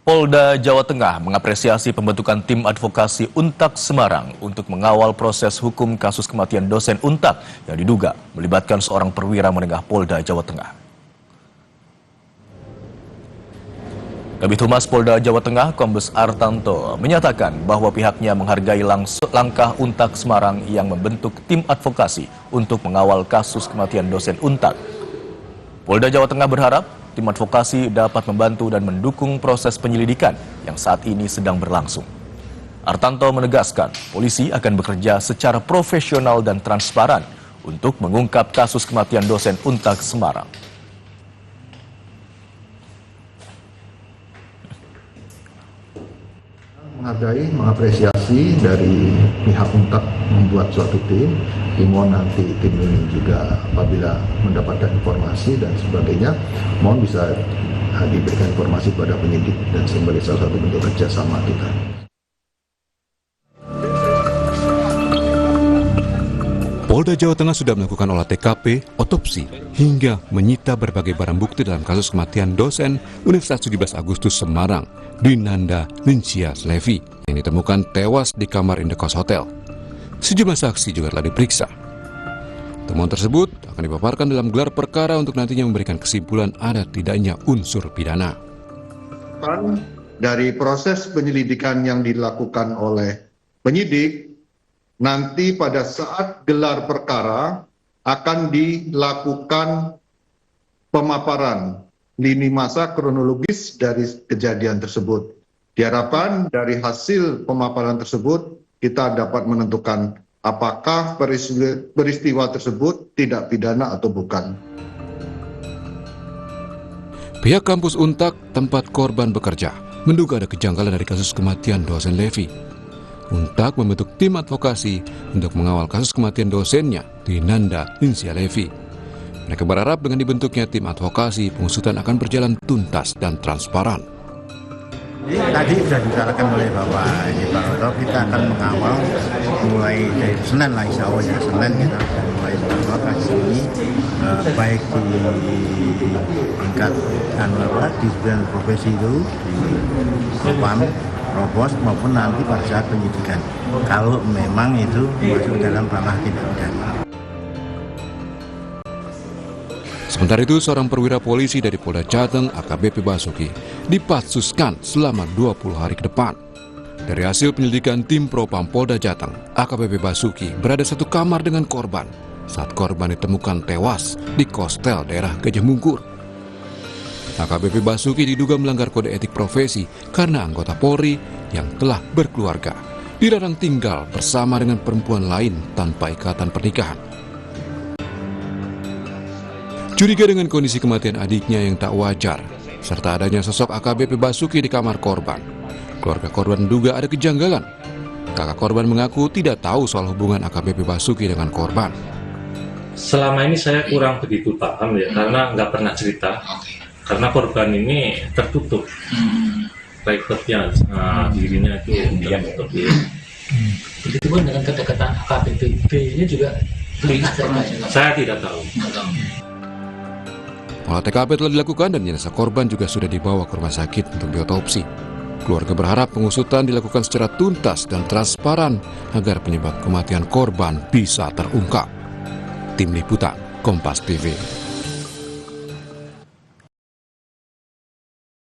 Polda Jawa Tengah mengapresiasi pembentukan tim advokasi Untak Semarang untuk mengawal proses hukum kasus kematian dosen Untak yang diduga melibatkan seorang perwira menengah Polda Jawa Tengah. Kabid Humas Polda Jawa Tengah, Kombes Artanto, menyatakan bahwa pihaknya menghargai langkah Untak Semarang yang membentuk tim advokasi untuk mengawal kasus kematian dosen Untak. Polda Jawa Tengah berharap tim advokasi dapat membantu dan mendukung proses penyelidikan yang saat ini sedang berlangsung. Artanto menegaskan polisi akan bekerja secara profesional dan transparan untuk mengungkap kasus kematian dosen Untak Semarang. Menghargai, mengapresiasi dari pihak Untak membuat suatu tim. Mohon nanti tim ini juga apabila mendapatkan informasi dan sebagainya, mohon bisa diberikan informasi kepada penyidik dan sebagai salah satu bentuk kerjasama kita. Polda Jawa Tengah sudah melakukan olah TKP, otopsi, hingga menyita berbagai barang bukti dalam kasus kematian dosen Universitas 17 Agustus Semarang, Dinanda Lincias Levi, yang ditemukan tewas di kamar indekos hotel. Sejumlah saksi juga telah diperiksa. Temuan tersebut akan dipaparkan dalam gelar perkara untuk nantinya memberikan kesimpulan ada tidaknya unsur pidana. Dari proses penyelidikan yang dilakukan oleh penyidik, nanti pada saat gelar perkara akan dilakukan pemaparan lini masa kronologis dari kejadian tersebut. Diharapkan dari hasil pemaparan tersebut kita dapat menentukan apakah peristiwa tersebut tidak pidana atau bukan. Pihak kampus Untak tempat korban bekerja menduga ada kejanggalan dari kasus kematian dosen Levi. Untak membentuk tim advokasi untuk mengawal kasus kematian dosennya, Dinanda Lincias Levi. Mereka berharap dengan dibentuknya tim advokasi, pengusutan akan berjalan tuntas dan transparan. Tadi sudah dibicarakan oleh Bapak Ibu, kita akan mengawal mulai dari Senin lah, insya Allah ya Senin kita akan mulai mengawal kasus ini, baik di tingkat di sembilan profesi itu, di Propam, Provos maupun nanti pada saat penyidikan. Kalau memang itu masuk dalam ranah tindak pidana. Sementara itu, seorang perwira polisi dari Polda Jateng, AKBP Basuki, dipatsuskan selama 20 hari ke depan. Dari hasil penyelidikan tim Propam Polda Jateng, AKBP Basuki berada satu kamar dengan korban saat korban ditemukan tewas di Kostel daerah Gajah Mungkur. AKBP Basuki diduga melanggar kode etik profesi karena anggota Polri yang telah berkeluarga dilarang tinggal bersama dengan perempuan lain tanpa ikatan pernikahan. Curiga dengan kondisi kematian adiknya yang tak wajar, serta adanya sosok AKBP Basuki di kamar korban, keluarga korban menduga ada kejanggalan. Kakak korban mengaku tidak tahu soal hubungan AKBP Basuki dengan korban. Selama ini saya kurang begitu paham ya, karena nggak pernah cerita. Karena korban ini tertutup, private-nya, dirinya itu tertutup. Begitu pun dengan kedekatan AKBP-nya juga terlihat. Saya tidak tahu. Olah TKP telah dilakukan dan jenazah korban juga sudah dibawa ke rumah sakit untuk diotopsi. Keluarga berharap pengusutan dilakukan secara tuntas dan transparan agar penyebab kematian korban bisa terungkap. Tim Liputan, Kompas TV.